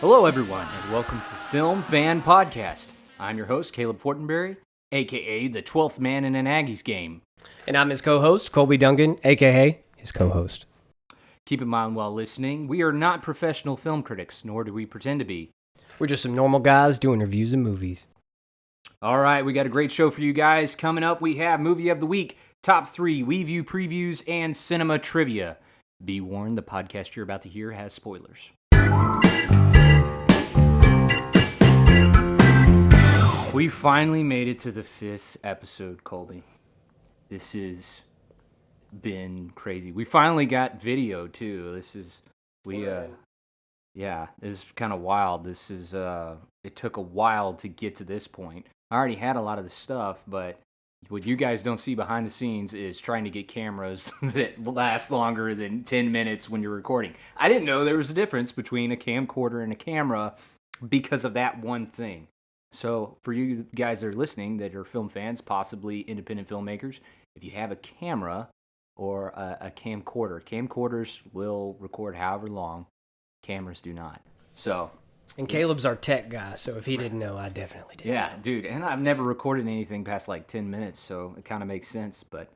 Hello, everyone, and welcome to Film Fan Podcast. I'm your host, Caleb Fortenberry, a.k.a. the 12th man in an Aggies game. And I'm his co-host, Colby Duncan, a.k.a. his co-host. Keep in mind while listening, we are not professional film critics, nor do we pretend to be. We're just some normal guys doing reviews of movies. All right, we got a great show for you guys. Coming up, we have Movie of the Week, Top 3, WeView Previews, and Cinema Trivia. Be warned, the podcast you're about to hear has spoilers. We finally made it to the 5th episode, Colby. This has been crazy. We finally got video, too. This is kind of wild. It took a while to get to this point. I already had a lot of the stuff, but what you guys don't see behind the scenes is trying to get cameras that last longer than 10 minutes when you're recording. I didn't know there was a difference between a camcorder and a camera because of that one thing. So for you guys that are listening that are film fans, possibly independent filmmakers, if you have a camera or a camcorder, camcorders will record however long, cameras do not. And Caleb's our tech guy, so if he didn't know, I definitely did. Yeah, dude, and I've never recorded anything past like 10 minutes, so it kind of makes sense, but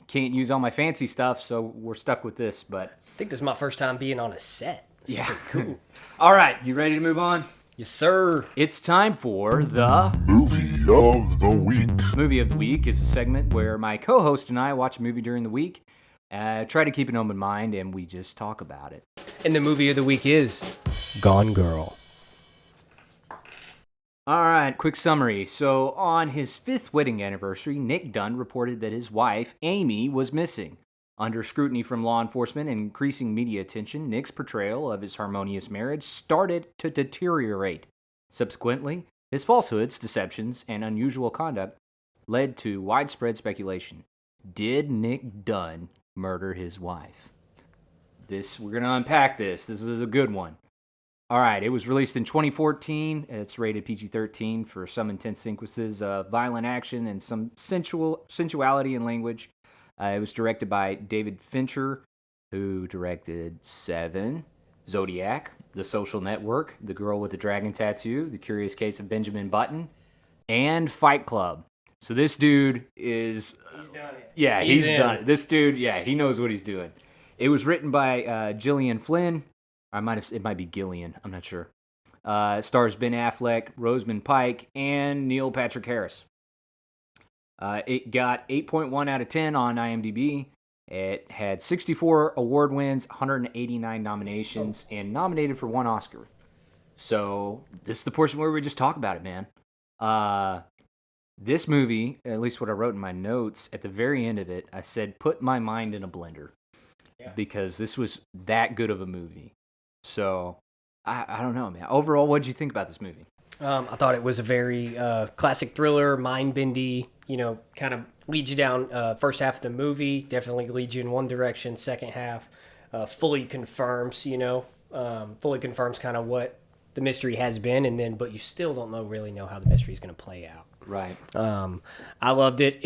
can't use all my fancy stuff, so we're stuck with this, but... I think this is my first time being on a set. This is cool. All right, you ready to move on? Yes, sir. It's time for the... Movie of the Week. Movie of the Week is a segment where my co-host and I watch a movie during the week, try to keep an open mind, and we just talk about it. And the movie of the week is Gone Girl. All right, quick summary. So, on his 5th wedding anniversary, Nick Dunn reported that his wife, Amy, was missing. Under scrutiny from law enforcement and increasing media attention, Nick's portrayal of his harmonious marriage started to deteriorate. Subsequently, his falsehoods, deceptions, and unusual conduct led to widespread speculation. Did Nick Dunn murder his wife? We're going to unpack this. This is a good one. All right, it was released in 2014. It's rated PG-13 for some intense sequences of violent action and some sensuality in language. It was directed by David Fincher, who directed Seven, Zodiac, The Social Network, The Girl with the Dragon Tattoo, The Curious Case of Benjamin Button, and Fight Club. So this dude is... He's done it. Yeah, he's done it. This dude, he knows what he's doing. It was written by Gillian Flynn. It might be Gillian. I'm not sure. Stars Ben Affleck, Rosamund Pike, and Neil Patrick Harris. It got 8.1 out of 10 on IMDb. It had 64 award wins, 189 nominations, and nominated for 1 Oscar. So this is the portion where we just talk about it, man. This movie, at least what I wrote in my notes, at the very end of it, I said, put my mind in a blender. Yeah. Because this was that good of a movie. So, I don't know, man. Overall, what did you think about this movie? I thought it was a very classic thriller, mind-bendy, kind of leads you down first half of the movie, definitely leads you in one direction, second half fully confirms kind of what the mystery has been, but you still don't really know how the mystery is going to play out. Right. I loved it.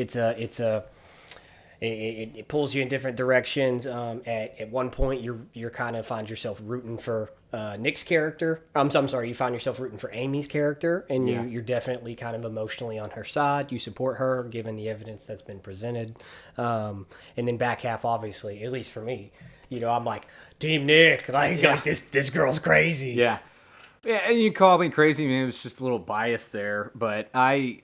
It pulls you in different directions. At one point, you're kind of find yourself rooting for Nick's character. I'm sorry, you find yourself rooting for Amy's character, and you're definitely kind of emotionally on her side. You support her, given the evidence that's been presented. And then back half, obviously, at least for me, I'm like, Team Nick, like this girl's crazy. Yeah. Yeah, and you call me crazy, man. It was just a little biased there, but I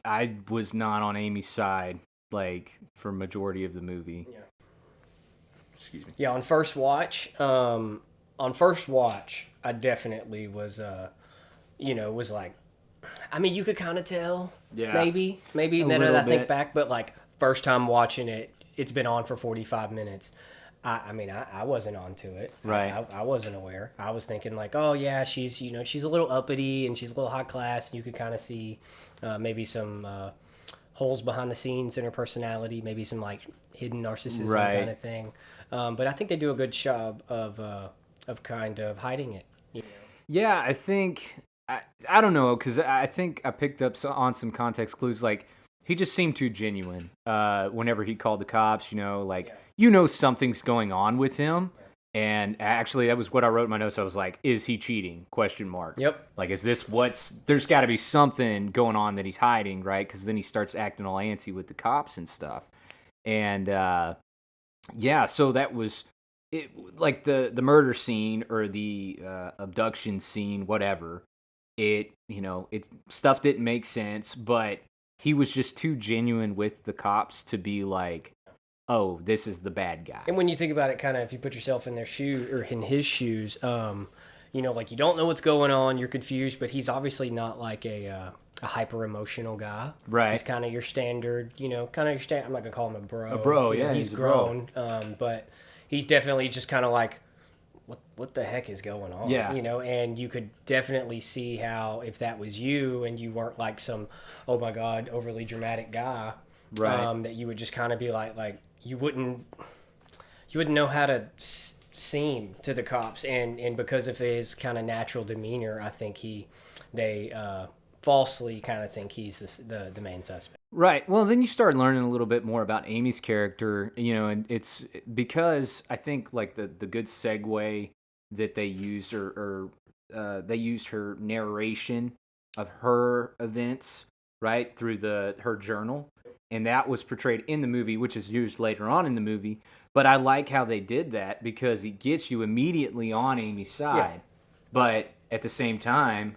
was not on Amy's side. Like, for majority of the movie. Yeah. Excuse me. Yeah, on first watch, I definitely was, was like, I mean, you could kind of tell, maybe, now that I think back, but like, first time watching it, it's been on for 45 minutes. I wasn't onto it. Right. I wasn't aware. I was thinking like, oh yeah, she's a little uppity and she's a little high class, and you could kind of see maybe some holes behind the scenes in her personality, maybe some like hidden narcissism kind of thing. But I think they do a good job of kind of hiding it. Yeah, I think I don't know, because I think I picked up on some context clues. Like, he just seemed too genuine whenever he called the cops. Something's going on with him. And actually, that was what I wrote in my notes. I was like, "Is he cheating?" Question mark. Yep. Like, is this what's? There's got to be something going on that he's hiding, right? Because then he starts acting all antsy with the cops and stuff. And yeah, so that was it. Like the murder scene or the abduction scene, whatever. It stuff didn't make sense, but he was just too genuine with the cops to be like, oh, this is the bad guy. And when you think about it, kind of, if you put yourself in their shoe or in his shoes, like you don't know what's going on, you're confused, but he's obviously not like a hyper emotional guy. Right. He's kind of your standard, I'm not gonna call him a bro. A bro, yeah, he's he's a grown, but he's definitely just kind of like, what the heck is going on? Yeah. And you could definitely see how if that was you and you weren't like some, oh my God, overly dramatic guy, right? That you would just kind of be like. You wouldn't know how to seem to the cops, and because of his kind of natural demeanor, I think they falsely kind of think he's the main suspect. Right. Well, then you start learning a little bit more about Amy's character, and it's because I think like the good segue that they used or they used her narration of her events, right, through her journal. And that was portrayed in the movie, which is used later on in the movie. But I like how they did that because it gets you immediately on Amy's side. Yeah. But at the same time,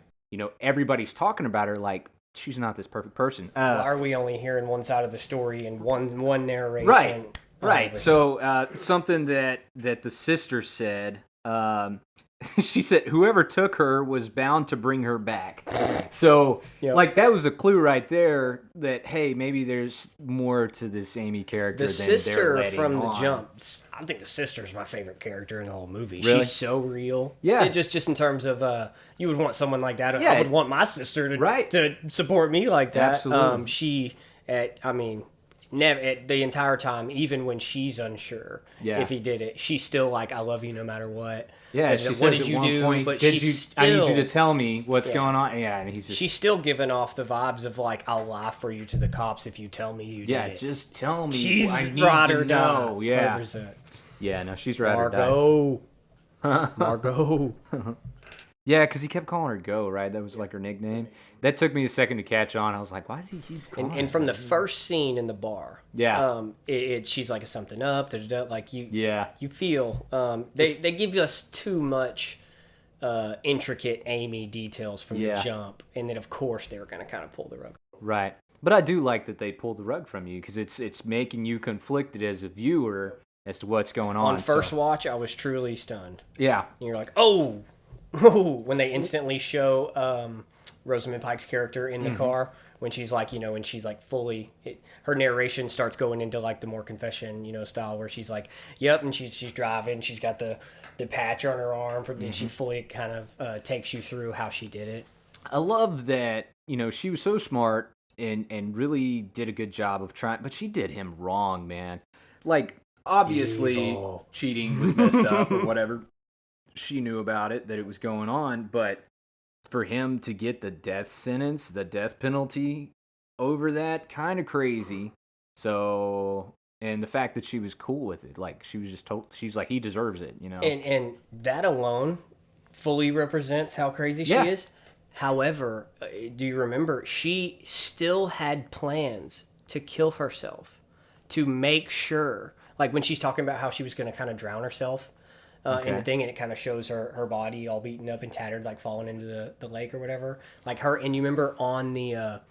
everybody's talking about her like she's not this perfect person. Are we only hearing one side of the story and one narration? Right, right. So something that the sister said, she said, whoever took her was bound to bring her back. So, like, that was a clue right there that, hey, maybe there's more to this Amy character than they're letting on. The sister from the jump, I think the sister's my favorite character in the whole movie. Really? She's so real. Yeah. Just in terms of, you would want someone like that. I would want my sister to support me like that. Absolutely. Never the entire time, even when she's unsure if he did it, she's still like, "I love you no matter what." Yeah, she says at one point, "I need you to tell me what's going on." Yeah, and she's still giving off the vibes of like, "I'll lie for you to the cops if you tell me you did it." Yeah, just tell me. She's I need ride to or know. die. Yeah, 100%. Yeah, no, she's ride or die. Margot. Yeah, because he kept calling her Go, right? That was like her nickname. That took me a second to catch on. I was like, why does he keep calling her? And from the first scene in the bar, she's like, something up, like you feel, they give us too much intricate Amy details from the jump, and then of course they were going to kind of pull the rug. Right. But I do like that they pulled the rug from you, because it's making you conflicted as a viewer as to what's going on. On first watch, I was truly stunned. Yeah. And you're like, oh, when they instantly show Rosamund Pike's character in the car, when she's like, when she's like fully, her narration starts going into like the more confession, style, where she's like, yep, and she's driving, she's got the patch on her arm, and she fully kind of takes you through how she did it. I love that, she was so smart and really did a good job of trying, but she did him wrong, man. Like, obviously, cheating was messed up or whatever. She knew about it, that it was going on, but for him to get the death sentence, the death penalty over that, kind of crazy. So, and the fact that she was cool with it, like she was just told, she's like, he deserves it, And that alone fully represents how crazy she is. However, do you remember, she still had plans to kill herself, to make sure, like when she's talking about how she was going to kind of drown herself. In the thing, and it kind of shows her body all beaten up and tattered, like falling into the lake or whatever. Like her, and you remember on the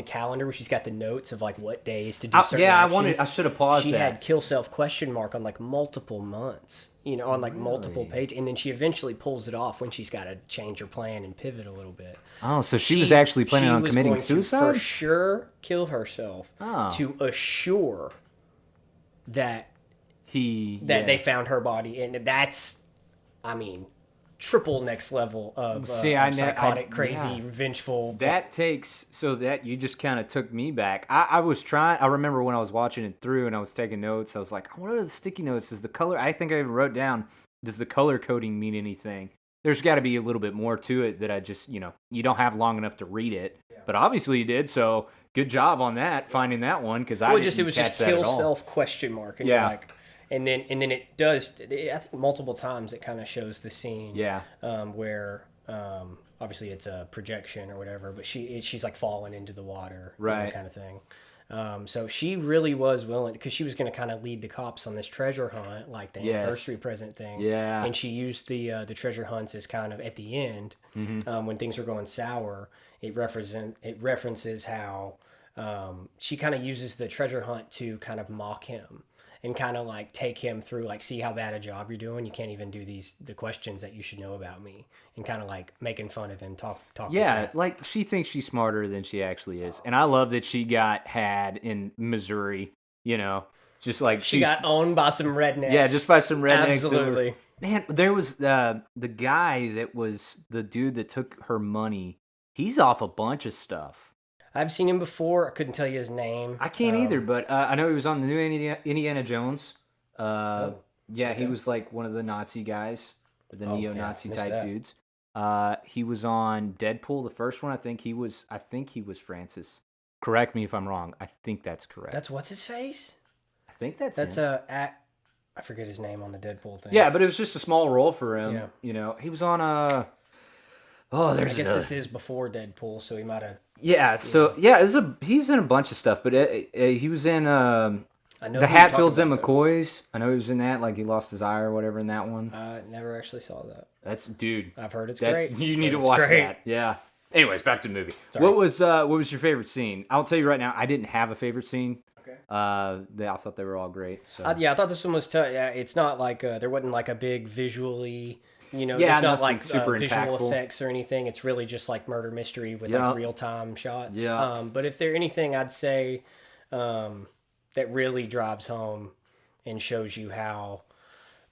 calendar where she's got the notes of like what days to do certain actions. I should have paused. She had kill self ? On like multiple months, on like multiple pages, and then she eventually pulls it off when she's got to change her plan and pivot a little bit. Oh, so she was actually planning on committing suicide? To for sure kill herself to assure that. They found her body, and that's, triple next level of psychotic, crazy, revengeful. That takes, so that you just kind of took me back. I remember when I was watching it through and I was taking notes, I was like, what are the sticky notes? Does the color, I think I even wrote down, does the color coding mean anything? There's got to be a little bit more to it that I just, you don't have long enough to read it, but obviously you did, so good job on that, finding that one, because it was just kill self ? And you're like, and then it does. I think multiple times it kind of shows the scene. Yeah. Where obviously it's a projection or whatever, but she's like falling into the water, Right. kind of thing. So she really was willing because she was going to kind of lead the cops on this treasure hunt, like the anniversary present thing. Yeah. And she used the treasure hunts as kind of at the end when things were going sour. It references how she kind of uses the treasure hunt to kind of mock him and kind of like take him through, like, see how bad a job you're doing. You can't even do the questions that you should know about me, and kind of like making fun of him, talk. Yeah, like she thinks she's smarter than she actually is. And I love that she got had in Missouri, just like She got owned by some rednecks. Yeah, just by some rednecks. Absolutely. Man, there was the guy that was the dude that took her money. He's off a bunch of stuff. I've seen him before. I couldn't tell you his name. I can't either, but I know he was on the new Indiana Jones. Yeah, he was like one of the Nazi guys, the neo-Nazi type dudes. He was on Deadpool, the first one. I think he was Francis. Correct me if I'm wrong. I think that's correct. That's what's his face? I think that's him. I forget his name on the Deadpool thing. Yeah, but it was just a small role for him. Yeah. He was on I guess this is before Deadpool, so he might have. Yeah, so he's in a bunch of stuff, but he was in the Hatfields and McCoys. I know he was in that, like he lost his eye or whatever in that one. I never actually saw that. I've heard it's great. You need to watch that. Yeah. Anyways, back to the movie. Sorry. What was your favorite scene? I'll tell you right now, I didn't have a favorite scene. Okay. I thought they were all great. So. I thought this one was tough. Yeah, it's not like there wasn't like a big visually. Yeah, there's not like super visual impactful effects or anything. It's really just like murder mystery with like real time shots. Yeah. But if there's anything I'd say that really drives home and shows you how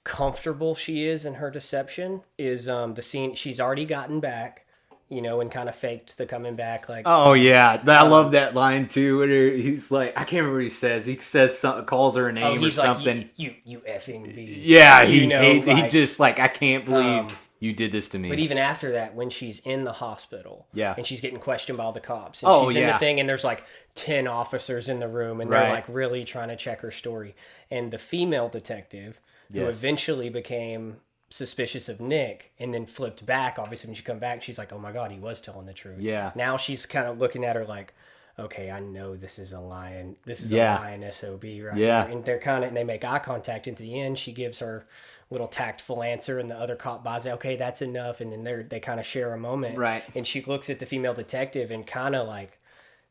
comfortable she is in her deception is the scene. She's already gotten back, and kind of faked the coming back. Like, oh yeah, I love that line too. Where he's like, I can't remember what he says. He says something, calls her a name or something. Like, you effing B. Yeah, he just like, I can't believe you did this to me. But even after that, when she's in the hospital, and she's getting questioned by all the cops, and she's in the thing, and there's like 10 officers in the room, and they're like really trying to check her story, and the female detective who eventually became suspicious of Nick and then flipped back. Obviously, when she come back, she's like, oh my god, he was telling the truth. Yeah. Now she's kind of looking at her like, okay, I know this is a lying SOB, right? Yeah. And they make eye contact. At the end, she gives her little tactful answer, and the other cop buys it. Okay, that's enough. And then they kind of share a moment. Right. And she looks at the female detective and kind of like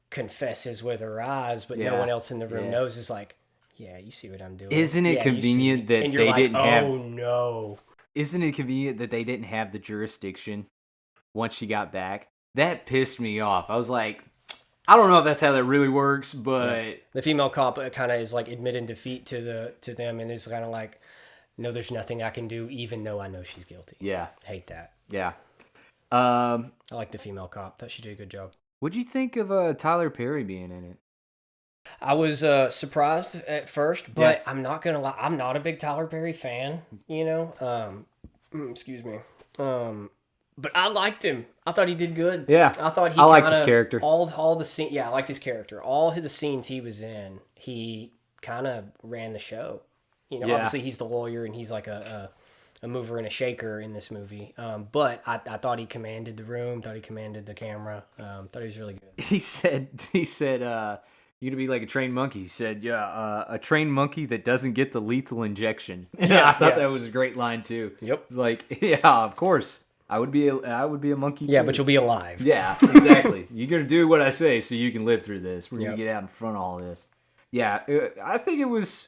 confesses with her eyes, but no one else in the room knows. Is like, yeah, you see what I'm doing. Isn't it convenient that and they like, didn't have? Oh no. Isn't it convenient that they didn't have the jurisdiction once she got back? That pissed me off. I was like, I don't know if that's how that really works, but the female cop kind of is like admitting defeat to them, and is kind of like, no, there's nothing I can do, even though I know she's guilty. Yeah, hate that. Yeah, I like the female cop. Thought she did a good job. What'd you think of Tyler Perry being in it? I was surprised at first, but I'm not gonna lie. I'm not a big Tyler Perry fan, excuse me. But I liked him. I thought he did good. Yeah, I thought I liked his character. All the scene. Yeah, I liked his character. All the scenes he was in, he kind of ran the show. Obviously he's the lawyer and he's like a mover and a shaker in this movie. But I thought he commanded the room. Thought he commanded the camera. Thought he was really good. He said. You're going to be like a trained monkey. He said, a trained monkey that doesn't get the lethal injection. I thought that was a great line, too. Yep. It's like, yeah, of course. I would be a monkey, too. Yeah, but you'll be alive. Yeah, exactly. You're going to do what I say so you can live through this. We're going to get out in front of all this. Yeah, I think it was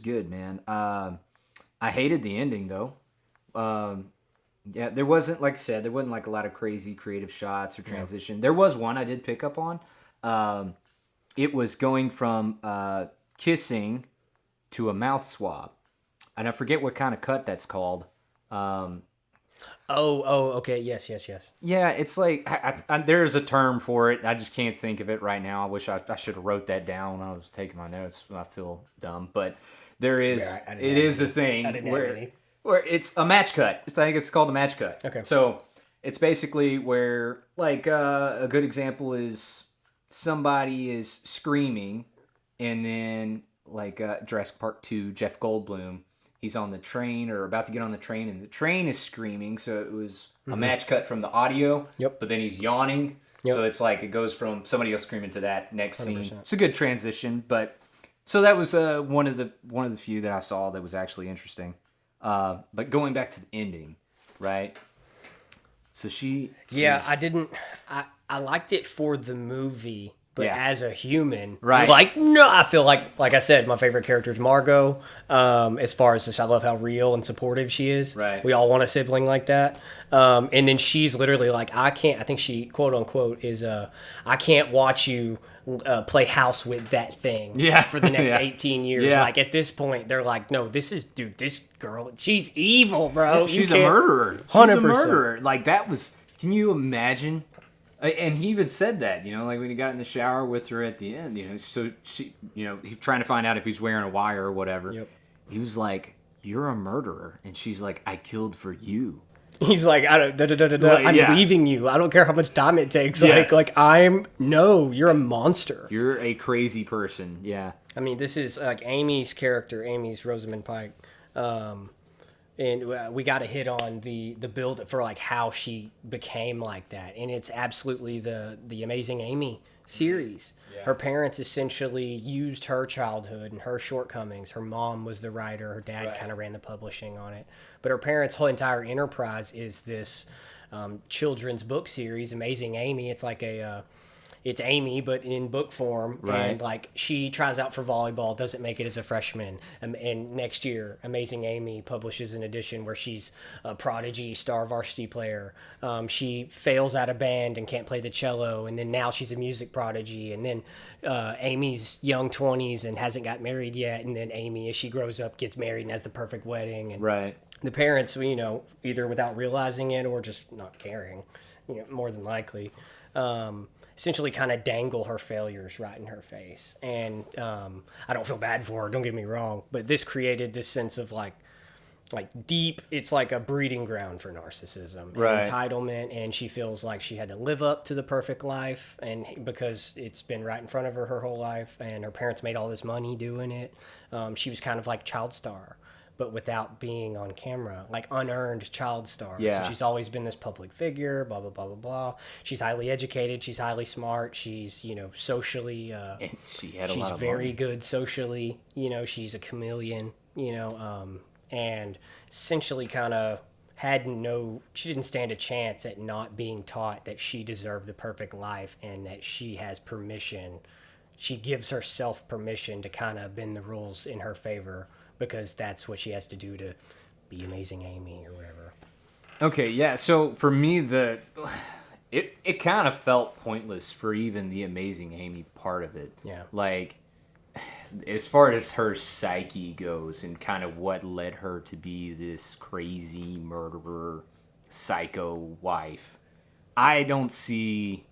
good, man. I hated the ending, though. Yeah, there wasn't, like I said, there wasn't like a lot of crazy creative shots or transition. There was one I did pick up on. It was going from kissing to a mouth swab. And I forget what kind of cut that's called. Okay. Yes. Yeah, it's like, there's a term for it. I just can't think of it right now. I wish I should have wrote that down when I was taking my notes. I feel dumb. But there is, it is a thing where it's a match cut. I think it's called a match cut. Okay. So it's basically where, like, a good example is somebody is screaming, and then Jurassic Park 2, Jeff Goldblum. He's on the train or about to get on the train, and the train is screaming. So it was a match cut from the audio. Yep. But then he's yawning. Yep. So it's like it goes from somebody else screaming to that next 100%. scene. It's a good transition. But so that was one of the few that I saw that was actually interesting. But going back to the ending, right? So I liked it for the movie. But Yeah. as a human, Right. like, no, I feel like I said, my favorite character is Margot. As far as this, I love how real and supportive she is. Right. We all want a sibling like that. And then she's literally like, I think she, quote unquote, is, I can't watch you play house with that thing for the next Yeah. 18 years. Yeah. Like, at this point, they're like, no, this girl, she's evil, bro. she's a murderer. She's 100%. a murderer. Like, that was... Can you imagine... And he even said that, like when he got in the shower with her at the end, so she, he's trying to find out if he's wearing a wire or whatever. Yep. He was like, "You're a murderer," and she's like, "I killed for you." He's like, I'm yeah. leaving you. I don't care how much time it takes. Yes. You're a monster. You're a crazy person. Yeah. I mean, this is like Amy's character, Amy's Rosamund Pike. And we got to hit on the build for like how she became like that, and it's absolutely the Amazing Amy series. Yeah. Her parents essentially used her childhood and her shortcomings. Her mom was the writer. Her dad kind of ran the publishing on it, but her parents' whole entire enterprise is this children's book series, Amazing Amy. It's like it's Amy, but in book form. Right. And like she tries out for volleyball, doesn't make it as a freshman. And next year, Amazing Amy publishes an edition where she's a prodigy star varsity player. She fails out of band and can't play the cello. And then now she's a music prodigy. And then Amy's young 20s and hasn't got married yet. And then Amy, as she grows up, gets married and has the perfect wedding. And Right. the parents, either without realizing it or just not caring, more than likely, essentially kind of dangle her failures right in her face. And I don't feel bad for her, don't get me wrong, but this created this sense of like deep, it's like a breeding ground for narcissism Right. and entitlement, and she feels like she had to live up to the perfect life, and because it's been right in front of her whole life, and her parents made all this money doing it. She was kind of like child star, but without being on camera, like unearned child star. Yeah. So she's always been this public figure, blah, blah, blah, blah, blah. She's highly educated. She's highly smart. She's, socially, And she had a she's lot of very money. good socially. She's a chameleon, and essentially kind of she didn't stand a chance at not being taught that she deserved the perfect life and that she has permission. She gives herself permission to kind of bend the rules in her favor, because that's what she has to do to be Amazing Amy or whatever. Okay, yeah. So for me, it kind of felt pointless for even the Amazing Amy part of it. Yeah. Like, as far as her psyche goes and kind of what led her to be this crazy murderer, psycho wife, I don't see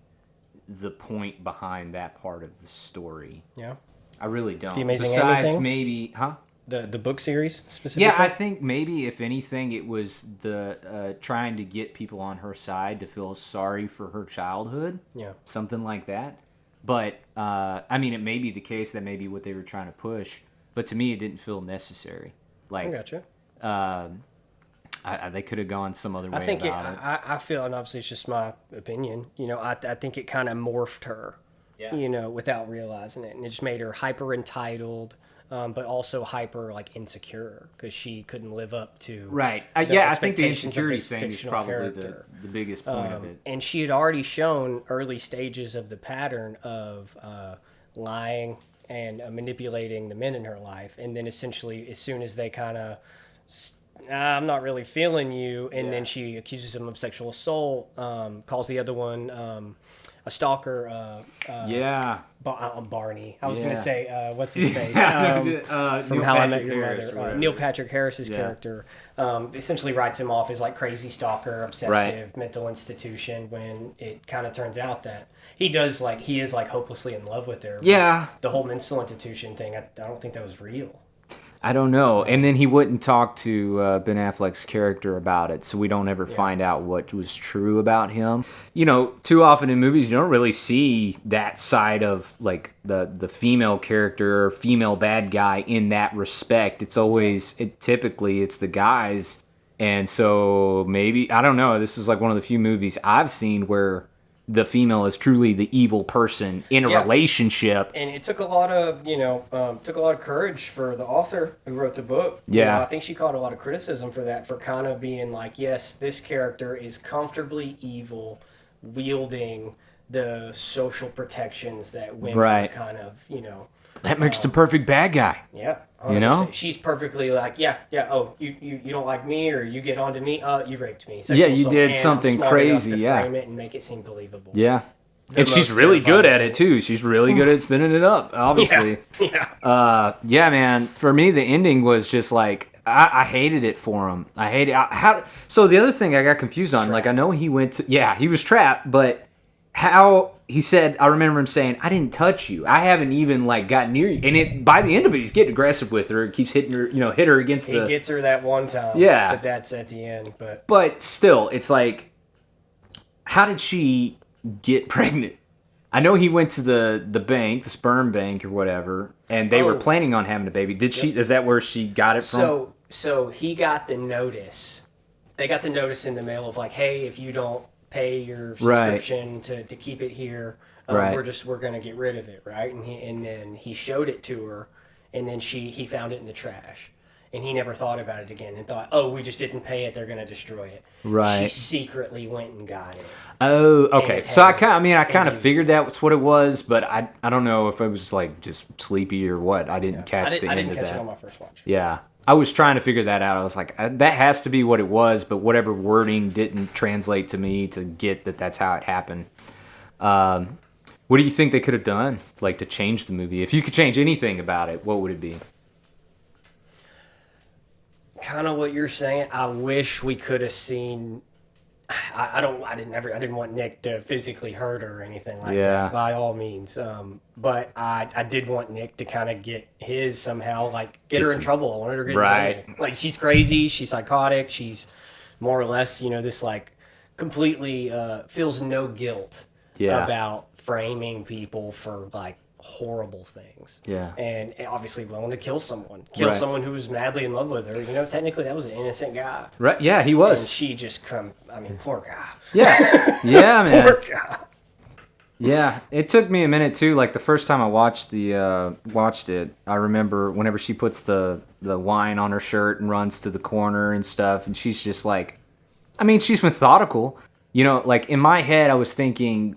the point behind that part of the story. Yeah. I really don't. The Amazing Amy Besides, thing? maybe, huh? The book series specifically? Yeah, I think maybe if anything, it was the trying to get people on her side to feel sorry for her childhood. Yeah. Something like that. But I mean, it may be the case that may be what they were trying to push. But to me, it didn't feel necessary. Like, I gotcha. they could have gone some other way I think about it. I feel, and obviously it's just my opinion, I think it kind of morphed her, without realizing it. And it just made her hyper entitled, but also hyper like insecure because she couldn't live up to Right. the Yeah, I think the expectations of insecurity this thing is fictional probably character. the biggest point of it. And she had already shown early stages of the pattern of lying and manipulating the men in her life. And then essentially, as soon as they kind of, I'm not really feeling you, and then she accuses him of sexual assault, calls the other one a stalker. Barney. I was going to say, what's his face? From Neil How I Met Patrick Your Harris or Mother. whatever. Neil Patrick Harris's character essentially writes him off as like crazy stalker, obsessive, mental institution, when it kind of turns out that he is like hopelessly in love with her. Yeah. The whole mental institution thing, I don't think that was real. I don't know. And then he wouldn't talk to Ben Affleck's character about it, so we don't ever find out what was true about him. You know, too often in movies, you don't really see that side of, like, the female character or female bad guy in that respect. It's always, typically, it's the guys. And so maybe, I don't know, this is like one of the few movies I've seen where the female is truly the evil person in a relationship. And it took a lot of, courage for the author who wrote the book. Yeah. You know, I think she caught a lot of criticism for that, for kind of being like, yes, this character is comfortably evil, wielding the social protections that women kind of, That makes the perfect bad guy. Yeah. 100%. You know? She's perfectly like, oh, you don't like me, or you get onto me, you raped me. Yeah, you did something crazy, frame it and make it seem believable. Yeah. And she's really good at it, too. She's really good at spinning it up, obviously. Yeah. Yeah, man. For me, the ending was just like, I hated it for him. I hated how. So the other thing I got confused on, like, I know he went to, he was trapped, but how he said, I remember him saying, I didn't touch you. I haven't even, like, got near you. And by the end of it, he's getting aggressive with her. Keeps hitting her, hit her against He gets her that one time. Yeah. But that's at the end. But still, it's like, how did she get pregnant? I know he went to the bank, the sperm bank or whatever, and they were planning on having a baby. Did she? Is that where she got it from? So he got the notice. They got the notice in the mail of like, hey, if you don't pay your subscription to keep it here, we're gonna get rid of it, right? And then he showed it to her, and then he found it in the trash. And he never thought about it again and thought, oh, we just didn't pay it, they're going to destroy it. Right. She secretly went and got it. Oh, okay. So I kind of figured that's what it was, but I don't know if it was like just sleepy or what. I didn't catch the end of that. I didn't catch it on my first watch. Yeah. I was trying to figure that out. I was like, that has to be what it was, but whatever wording didn't translate to me to get that's how it happened. What do you think they could have done, like, to change the movie? If you could change anything about it, what would it be? Kind of what you're saying. I wish we could have seen. I didn't want Nick to physically hurt her or anything like that. By all means, but I did want Nick to kind of get his somehow, like get her in trouble. I wanted her to get in trouble. Like, she's crazy, she's psychotic, she's more or less, this like completely feels no guilt about framing people for like horrible things. Yeah. And obviously willing to kill someone someone who was madly in love with her. Technically that was an innocent guy. Right. Yeah, he was. And she just poor guy. Yeah. Yeah, man. Poor guy. Yeah, it took me a minute too. Like, the first time I watched it, I remember whenever she puts the wine on her shirt and runs to the corner and stuff, and she's just like, she's methodical. Like, in my head I was thinking,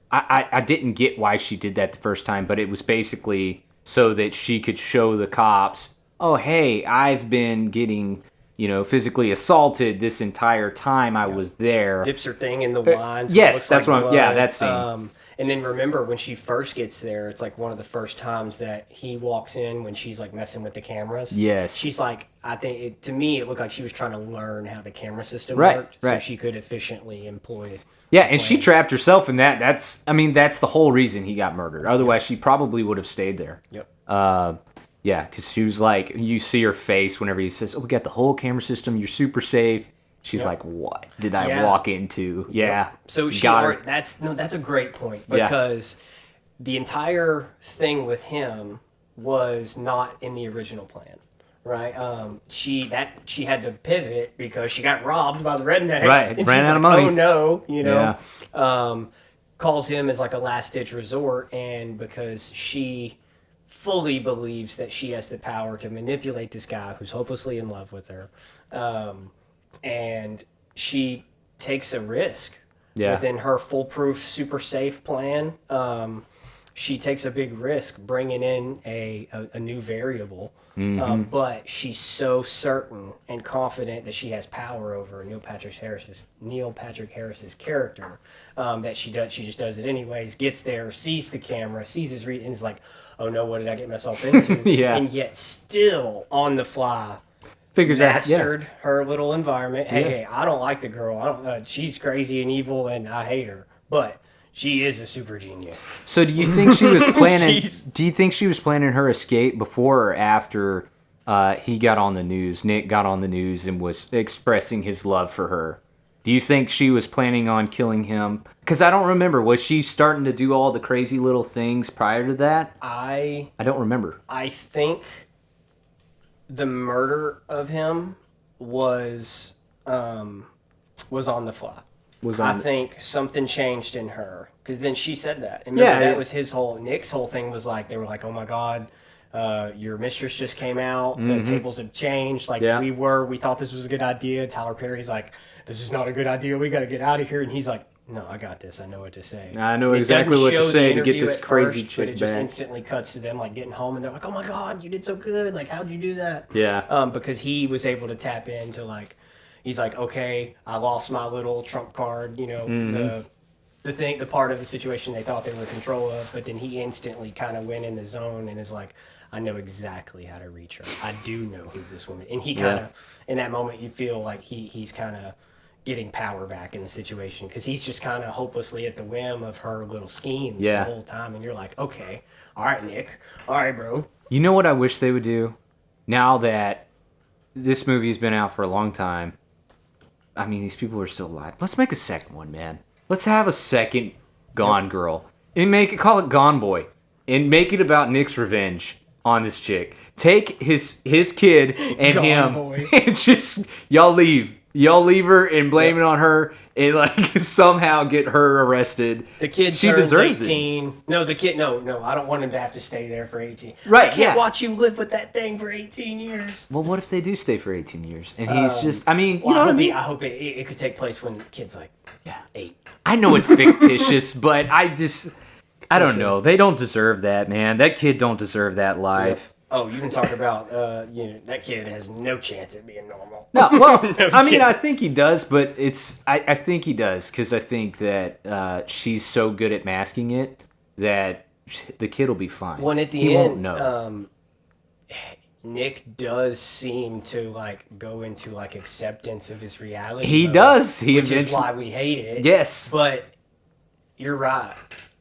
I didn't get why she did that the first time, but it was basically so that she could show the cops, oh, hey, I've been getting, physically assaulted this entire time I was there. Dips her thing in the wine. So yes, that's like what that scene. And then remember, when she first gets there, it's like one of the first times that he walks in when she's like messing with the cameras. Yes. She's like, to me, it looked like she was trying to learn how the camera system worked so she could efficiently employ. Yeah, and she trapped herself in that. That's the whole reason he got murdered. Otherwise, she probably would have stayed there. Yep. Yeah, because she was like, you see her face whenever he says, oh, we got the whole camera system, you're super safe. She's like, what did I walk into? Yeah. So she that's a great point, because the entire thing with him was not in the original plan. Right, she had to pivot because she got robbed by the rednecks. Right, and ran she's out of like, money. Oh no, calls him as like a last ditch resort, and because she fully believes that she has the power to manipulate this guy who's hopelessly in love with her, and she takes a risk within her foolproof, super safe plan. She takes a big risk bringing in a new variable. But she's so certain and confident that she has power over Neil Patrick Harris's character, that she just does it anyways. Gets there, sees the camera, sees his and is like, "Oh no, what did I get myself into?" And yet, still on the fly, figures mastered her little environment. Hey, I don't like the girl. She's crazy and evil, and I hate her. But she is a super genius. So do you think she was planning? Do you think she was planning her escape before or after he got on the news. Nick got on the news and was expressing his love for her. Do you think she was planning on killing him? Because I don't remember. Was she starting to do all the crazy little things prior to that? I don't remember. I think the murder of him was on the fly. I think something changed in her, because then she said that. And remember, that was Nick's whole thing was like, they were like, oh my God, your mistress just came out. The tables have changed. Like we thought this was a good idea. Tyler Perry's like, this is not a good idea. We got to get out of here. And he's like, no, I got this. I know what to say. I know exactly what to say to get this crazy chick back. But it just instantly cuts to them like getting home, and they're like, oh my God, you did so good. Like, how'd you do that? Yeah. Because he was able to tap into like, he's like, okay, I lost my little trump card, the part of the situation they thought they were in control of, but then he instantly kind of went in the zone and is like, I know exactly how to reach her. I do know who this woman, and he kind of, in that moment, you feel like he's kind of getting power back in the situation, because he's just kind of hopelessly at the whim of her little schemes the whole time, and you're like, okay, all right, Nick, all right, bro. You know what I wish they would do? Now that this movie's been out for a long time, I mean, these people are still alive. Let's make a second one, man. Let's have a second Gone Girl. And call it Gone Boy. And make it about Nick's revenge on this chick. Take his kid and Gone him Boy. And just, y'all leave. Y'all leave her and blame it on her and like somehow get her arrested. The kid she turns deserves 18. It. No, the kid, no, I don't want him to have to stay there for 18. Right, I can't watch you live with that thing for 18 years. Well, what if they do stay for 18 years? And he's just, I mean, you know what I mean? I hope it could take place when the kid's like 8. I know it's fictitious, but I don't know. They don't deserve that, man. That kid don't deserve that life. Yep. Oh, you can talk about, that kid has no chance at being normal. No, well, I mean, I think he does, but I think he does, because I think that she's so good at masking it that the kid will be fine. When at the he end, won't know. Nick does seem to like go into like acceptance of his reality. He does. Which is why we hate it. Yes. But you're right.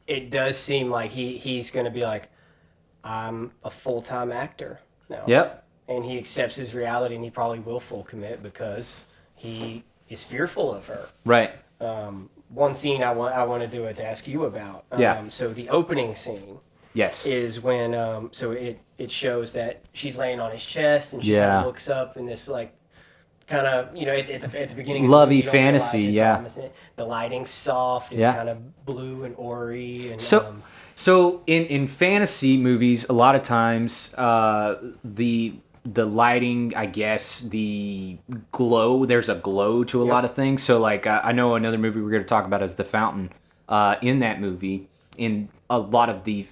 It does seem like he's going to be like, I'm a full-time actor now. Yep. And he accepts his reality, and he probably will full commit because he is fearful of her. Right. One scene I want to ask you about. So the opening scene. Yes. Is when it shows that she's laying on his chest, and she kind of looks up, and this like kind of at the beginning lovey fantasy. The lighting's soft. It's kind of blue and ory. And So in fantasy movies, a lot of times the lighting, I guess, the glow, there's a glow to a lot of things. So like I know another movie we're going to talk about is The Fountain. In that movie, in a lot of the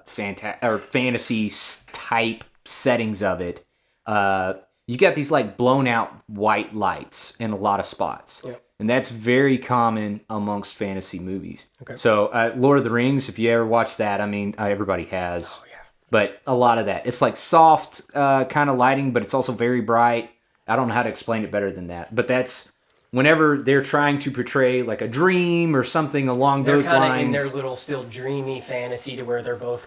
fantasy type settings of it, you got these like blown out white lights in a lot of spots. Yep. And that's very common amongst fantasy movies. Okay. So, Lord of the Rings, if you ever watch that, I mean, everybody has. Oh, yeah. But a lot of that. It's like soft kind of lighting, but it's also very bright. I don't know how to explain it better than that. But that's whenever they're trying to portray like a dream or something along those lines. They're kind of in their little still dreamy fantasy to where they're both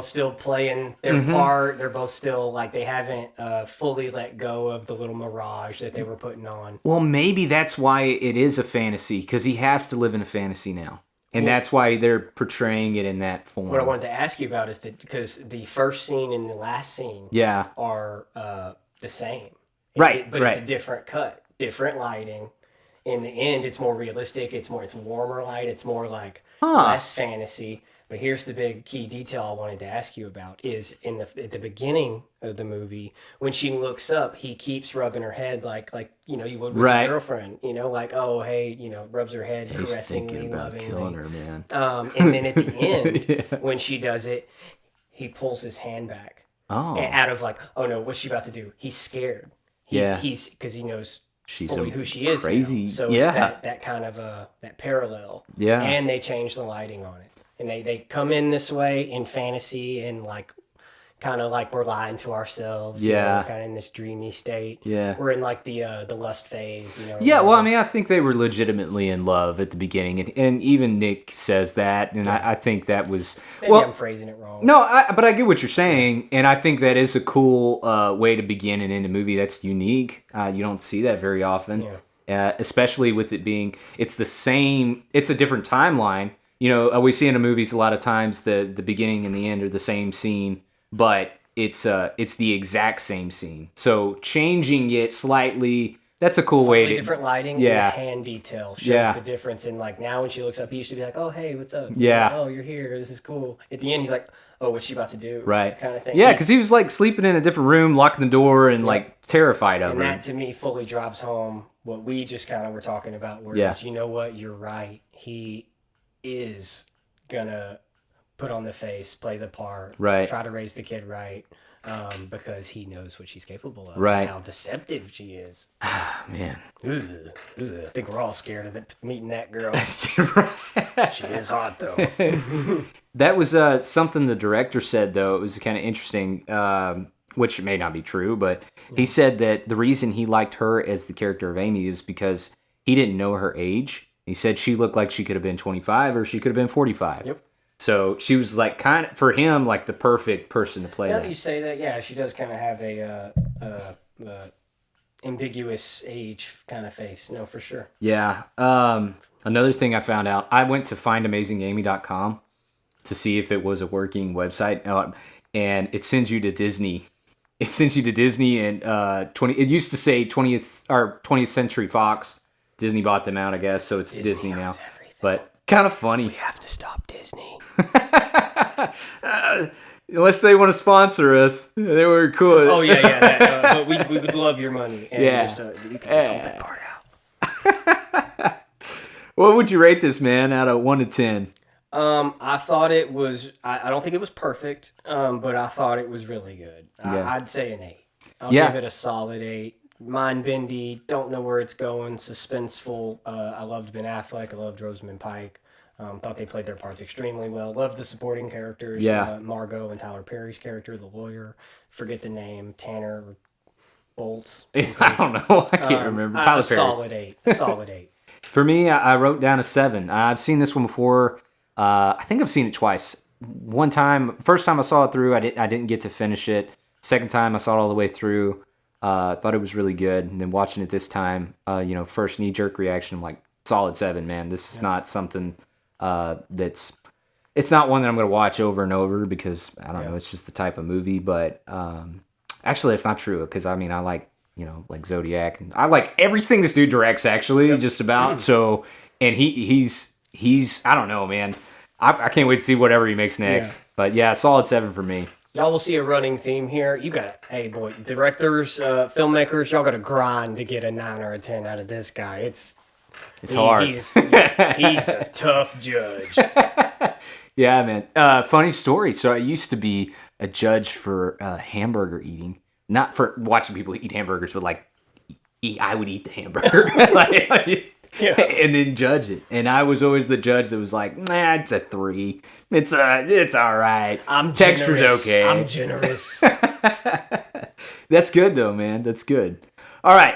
still playing their part. They're both still like they haven't fully let go of the little mirage that they were putting on. Well, maybe that's why it is a fantasy, because he has to live in a fantasy now. And that's why they're portraying it in that form. What I wanted to ask you about is that because the first scene and the last scene are the same. But it's a different cut, different lighting. In the end, it's more realistic. It's warmer light. It's more like less fantasy. But here's the big key detail I wanted to ask you about is at the beginning of the movie, when she looks up, he keeps rubbing her head like you would with your girlfriend, like, oh, hey, rubs her head caressingly, lovingly. Killing her, man. And then at the end, when she does it, he pulls his hand back. Oh. Out of like, oh no, what's she about to do? He's scared. He's because he knows she's who she is. Crazy. Now. So it's that kind of that parallel. Yeah. And they change the lighting on it. And they come in this way in fantasy and like kind of like we're lying to ourselves. Yeah. We're kind of in this dreamy state. Yeah. We're in like the lust phase. Yeah, well, I mean, I think they were legitimately in love at the beginning, and even Nick says that, and I think that was... Maybe I'm phrasing it wrong. No, but I get what you're saying, and I think that is a cool way to begin and end a movie that's unique. You don't see that very often, especially with it being... It's a different timeline. We see in the movies a lot of times the beginning and the end are the same scene, but it's the exact same scene. So changing it slightly, that's a cool way to... different lighting and the hand detail shows the difference in, like, now when she looks up, he used to be like, oh, hey, what's up? Yeah. Like, oh, you're here. This is cool. At the end, he's like, oh, what's she about to do? Right. Kind of thing. Yeah, because he was, like, sleeping in a different room, locking the door, and, like, terrified of her. And that, to me, fully drives home what we just kind of were talking about, whereas, you know what, you're right. He is gonna put on the face, play the part, right, try to raise the kid right, because he knows what she's capable of, right, and how deceptive she is. Man, I think we're all scared of meeting that girl. She is hot though. That was something the director said, though. It was kind of interesting, which may not be true, but he said that the reason he liked her as the character of Amy is because he didn't know her age. He said she looked like she could have been 25 or she could have been 45. Yep. So she was like kind of, for him, like the perfect person to play that. Now that you say that, yeah, she does kind of have a ambiguous age kind of face. No, for sure. Yeah. Another thing I found out, I went to findamazingamy.com to see if it was a working website, and it sends you to Disney. It sends you to Disney and it used to say 20th Century Fox. Disney bought them out, I guess, so it's Disney now. Everything. But kind of funny. We have to stop Disney. Unless they want to sponsor us, they were cool. Oh yeah. But we would love your money. And yeah, we could just hold that part out. What would you rate this, man, out of 1 to 10? I thought it was. I don't think it was perfect, but I thought it was really good. I'd say an 8. I'll give it a solid 8. Mind bendy, don't know where it's going, suspenseful. I loved Ben Affleck, I loved Rosamund Pike. Thought they played their parts extremely well. Loved the supporting characters, Margot and Tyler Perry's character, the lawyer. Forget the name, Tanner Bolts. I don't know, I can't remember. Tyler Perry. Solid 8. For me, I wrote down a 7. I've seen this one before. I think I've seen it twice. One time, first time I saw it through, I didn't get to finish it. Second time, I saw it all the way through. Thought it was really good, and then watching it this time, first knee-jerk reaction, I'm like, solid 7, man. This is not something it's not one that I'm going to watch over and over because, I don't know, it's just the type of movie, but actually that's not true because, I mean, I like, like Zodiac, and I like everything this dude directs, actually, just about, so, and he's I don't know, man. I can't wait to see whatever he makes next, but yeah, solid 7 for me. Y'all will see a running theme here. You got, hey boy, directors, filmmakers, y'all got to grind to get a 9 or a 10 out of this guy. It's hard. He's a tough judge. Yeah, man. Funny story. So I used to be a judge for hamburger eating, not for watching people eat hamburgers, but like I would eat the hamburger. And then judge it. And I was always the judge that was like, nah, it's a 3. It's all right. Texture's generous. okay. I'm generous. That's good though, man. That's good. All right.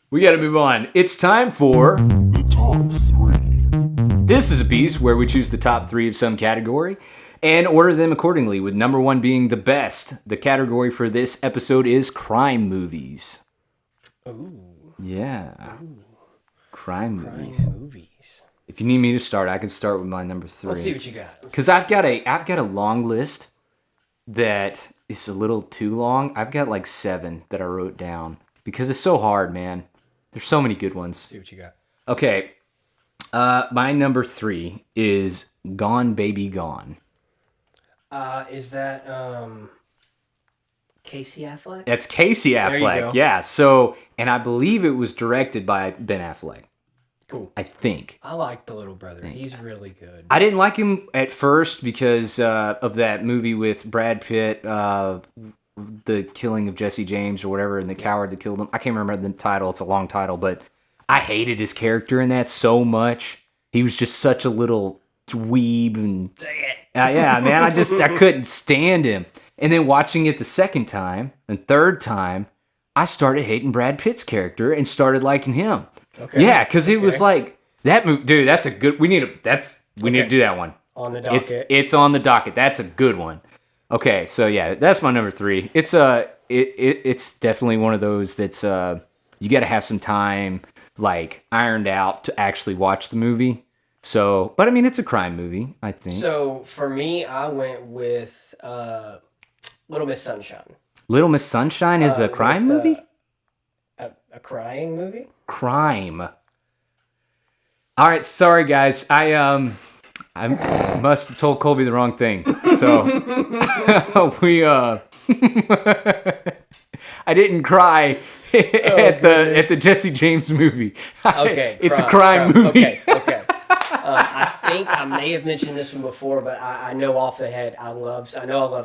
We got to move on. It's time for The Top 3. This is a piece where we choose the top 3 of some category and order them accordingly, with number 1 being the best. The category for this episode is crime movies. Ooh. Yeah. Ooh. Crime movies. If you need me to start, I can start with my number 3. Let's see what you got. Because I've got a long list that is a little too long. I've got like 7 that I wrote down because it's so hard, man. There's so many good ones. Let's see what you got. Okay. My number 3 is Gone Baby Gone. Is that Casey Affleck? That's Casey Affleck. There you go. Yeah. So, and I believe it was directed by Ben Affleck. Cool. I think. I like the little brother. He's really good. I didn't like him at first because of that movie with Brad Pitt, The Killing of Jesse James or whatever, and the coward that killed him. I can't remember the title. It's a long title, but I hated his character in that so much. He was just such a little dweeb, and Yeah, man, I couldn't stand him. And then watching it the second time and third time, I started hating Brad Pitt's character and started liking him. Okay. Yeah, because it was like that movie, dude. That's a good. We need to do that one On the docket. It's on the docket. That's a good one. Okay, so yeah, that's my number 3. It's it's definitely one of those that's you got to have some time like ironed out to actually watch the movie. So, but I mean, it's a crime movie, I think. So for me, I went with Little Miss Sunshine. Little Miss Sunshine is a crime movie? A crying movie? Crime. All right, sorry guys. I must have told Colby the wrong thing. So I didn't cry at the Jesse James movie. Okay. It's a crime movie. Okay. I think I may have mentioned this one before, but I know off the head I love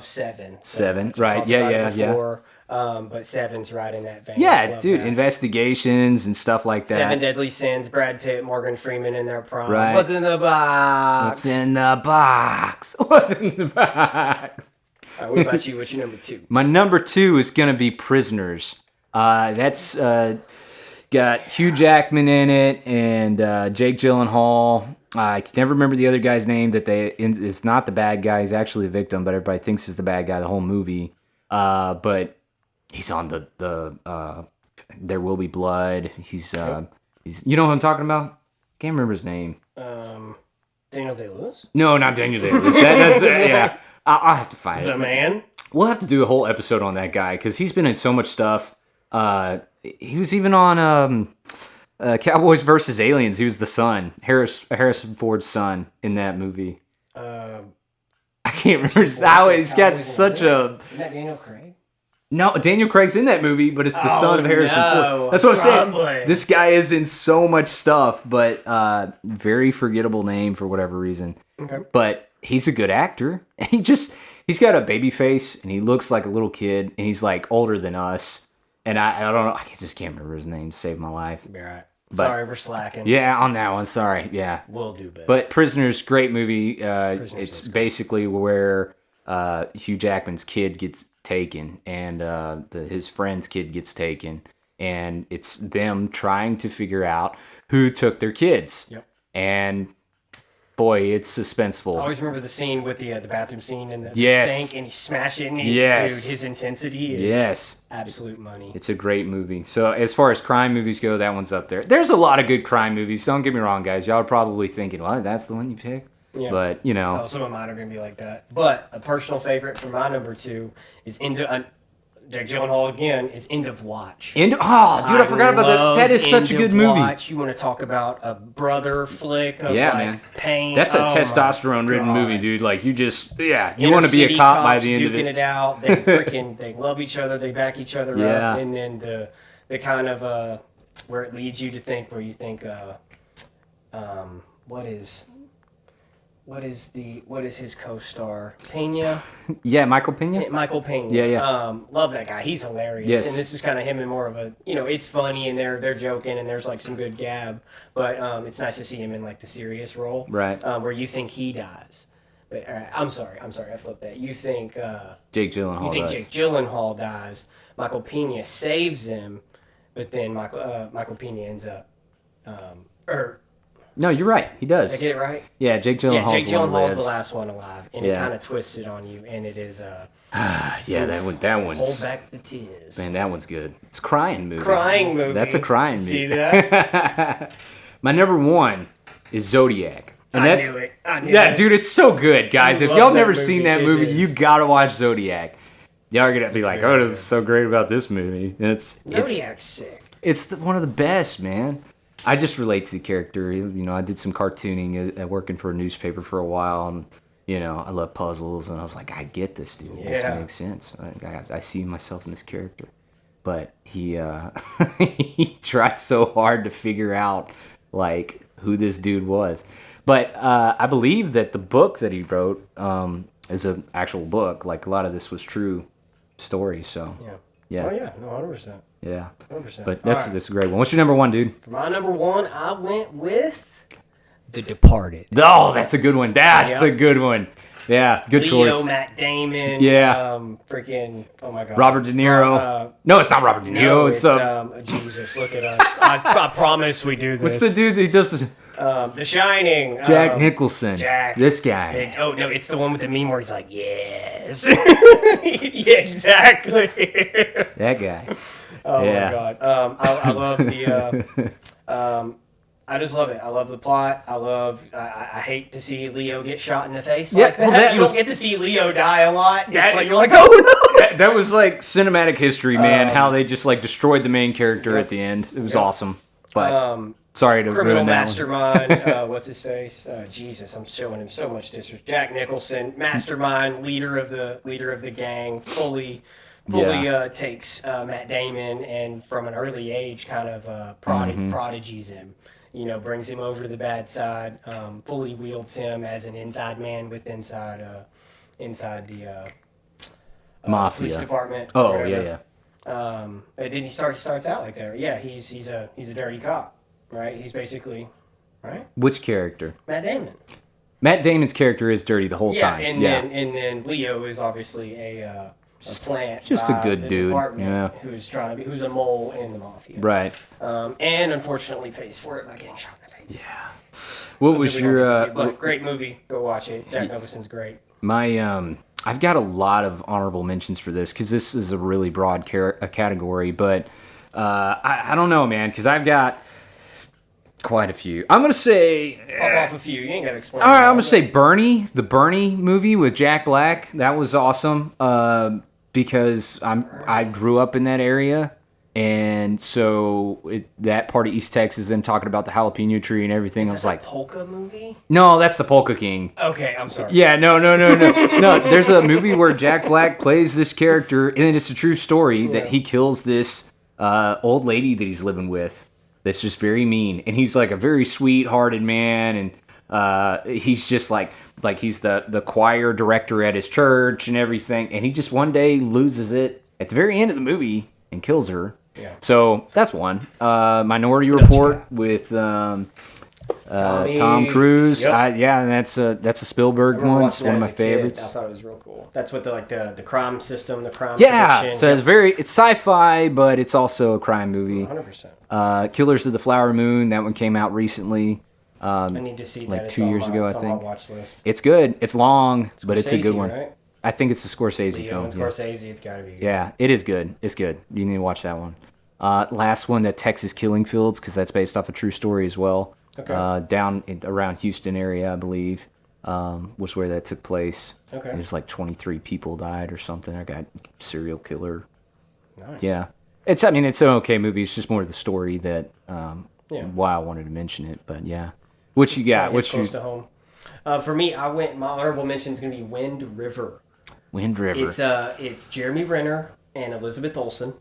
Seven. So Seven, I right? talked Yeah, about it yeah. before, but Seven's right in that vein. I Yeah, love dude, that. investigations and stuff like that. Seven Deadly Sins, Brad Pitt, Morgan Freeman in their prime. Right. What's in the box? What's in the box? What's in the box? All right, what about you? What's your number 2? My number 2 is gonna be Prisoners. That's got Hugh Jackman in it and Jake Gyllenhaal. I can never remember the other guy's name. It's not the bad guy. He's actually a victim, but everybody thinks he's the bad guy the whole movie. But he's on the There Will Be Blood. He's you know who I'm talking about? Can't remember his name. Daniel Day-Lewis? No, not Daniel Day-Lewis. That's yeah. I'll have to find it. The Man? We'll have to do a whole episode on that guy because he's been in so much stuff. He was even on Cowboys versus Aliens. He was the son, Harrison Ford's son in that movie. I can't remember how he's got such a. Isn't that Daniel Craig? No, Daniel Craig's in that movie, but it's the son of Harrison no. Ford. That's what I'm saying. Crumbling. This guy is in so much stuff, but very forgettable name for whatever reason. Okay. But he's a good actor. He's got a baby face, and he looks like a little kid, and he's like older than us. And I don't know, I just can't remember his name to save my life. Be all right. But- Sorry, we're slacking. Yeah, on that one, sorry. Yeah. We'll do better. But Prisoners, great movie. Prisoners It's is basically where Hugh Jackman's kid gets taken, and his friend's kid gets taken, and it's them trying to figure out who took their kids. Yep. And boy, it's suspenseful. I always remember the scene with the bathroom scene and the Yes. sink, and he smashed it. And Yes. Dude, his intensity is Yes. absolute money. It's a great movie. So as far as crime movies go, that one's up there. There's a lot of good crime movies. Don't get me wrong, guys. Y'all are probably thinking, well, that's the one you picked. Yeah. But, you know. Oh, some of mine are going to be like that. But a personal favorite for my number 2 is Jake Gyllenhaal again is End of Watch. Dude, I forgot about that. That is such a good movie. Watch. You want to talk about a brother flick of man. pain. That's a Oh, my testosterone-ridden God. movie, dude. Like, you just, you want to Inner be a city cop by cops the end of duking it. it out. They they love each other. They back each other Yeah. up. And then the kind of where it leads you to think, where you think, what is his co-star? Pena? Yeah, Michael Pena? Michael Pena. Yeah. Love that guy. He's hilarious. Yes. And this is kind of him in more of a, it's funny and they're joking and there's like some good gab, but it's nice to see him in like the serious role. Right. Where you think he dies. But I'm sorry, I flipped that. You think Jake Gyllenhaal does. Jake Gyllenhaal dies. Michael Pena saves him, but then Michael Pena ends up No, you're right. He does. Did I get it right? Yeah, Jake Gyllenhaal's Yeah, Jake the one who Gyllenhaal's the lives. last one alive, and it Yeah. kind of twists it on you, and it is Yeah, that one's... hold back the tears. Man, that one's good. It's a crying movie. Crying movie. That's a crying movie. See that? My number 1 is Zodiac. And I that's, knew it. I knew yeah, it. dude, it's so good, guys. I If love y'all that never movie. seen that It movie, is. you gotta watch Zodiac. Y'all are gonna be like, very "Oh, this is so great about this movie." Zodiac's sick. It's one of the best, man. I just relate to the character. I did some cartooning working for a newspaper for a while, and I love puzzles, and I was like, I get this, dude. This Yeah. makes sense. I see myself in this character. But he he tried so hard to figure out like who this dude was. But I believe that the book that he wrote is an actual book. Like a lot of this was true story. So yeah. Oh yeah, no, 100%. Yeah. 100%. But All right. that's a great one. What's your number 1, dude? For my number 1, I went with The Departed. Oh, that's a good one. That's Yeah. a good one. Yeah, good Leo, choice. Matt Damon. Yeah. Freaking, oh my God. Robert De Niro. No, it's not Robert De Niro. No, it's Jesus, look at us. I promise we do this. what's the dude that does The Shining. Jack Nicholson. Jack. This guy. Oh, no, it's the one with the meme where he's like, yes. Yeah, exactly. That guy. Oh, Yeah. my God. I love the... I just love it. I love the plot. I hate to see Leo get shot in the face like that. well, that You was- don't get to see Leo die a lot. That- You're like, oh, no. That was like cinematic history, man. How they just like destroyed the main character at the end. It was awesome. But sorry to Criminal ruin that one. mastermind. What's his face? Jesus, I'm showing him so much disrespect. Jack Nicholson, mastermind, leader of the gang, fully takes Matt Damon and from an early age kind of prodigies him. You know, brings him over to the bad side. Fully wields him as an inside man with inside the Mafia. police department. Oh, or whatever. yeah. And then he starts out like that. Yeah, he's a dirty cop, right? He's basically right. Which character? Matt Damon. Matt Damon's character is dirty the whole time. And then Leo is obviously a plant. just a by good the dude, department yeah. who's a mole in the mafia. Right. And unfortunately pays for it by getting shot in the face. Yeah. What was We don't get to see your it, but great movie. Go watch it. Jack Nicholson's great. my I've got a lot of honorable mentions for this because this is a really broad category, but I don't know, man, because I've got quite a few. I'm gonna say. Pop off a few. You ain't got to explain. All right, I'm all, gonna but- say Bernie, the Bernie movie with Jack Black. That was awesome because I grew up in that area, and so that part of East Texas, them talking about the jalapeno tree and everything. I was like, Polka movie. no, that's the Polka King. Okay, I'm sorry. Yeah, no. No, there's a movie where Jack Black plays this character, and it's a true story that he kills this old lady that he's living with. That's just very mean, and he's like a very sweet-hearted man, and he's just like he's the choir director at his church and everything, and he just one day loses it at the very end of the movie and kills her. Yeah. So that's one. Minority Report with Tom Cruise. Yep. And that's a Spielberg one. It's one of my favorites. I thought it was real cool. That's what the crime system, the crime. Yeah, prediction. so it's sci-fi, but it's also a crime movie. 100%. Killers of the Flower Moon. That one came out recently. I need to see like that. It's 2 on years my- ago, I it's on my think. watch list. It's good. It's long, but it's a good Scorsese, one. right? I think it's a Scorsese Leo film. and Yeah. Scorsese, it's got to be good. Yeah, it is good. It's good. You need to watch that one. Last one, that Texas Killing Fields, because that's based off a true story as well. Okay. Around Houston area, I believe, was where that took place. Okay. There's like 23 people died or something. I got serial killer. Nice. Yeah. It's an okay movie. It's just more the story that why I wanted to mention it. But yeah. What you got? Hits close to home. For me, my honorable mention is going to be Wind River. Wind River. It's Jeremy Renner and Elizabeth Olsen.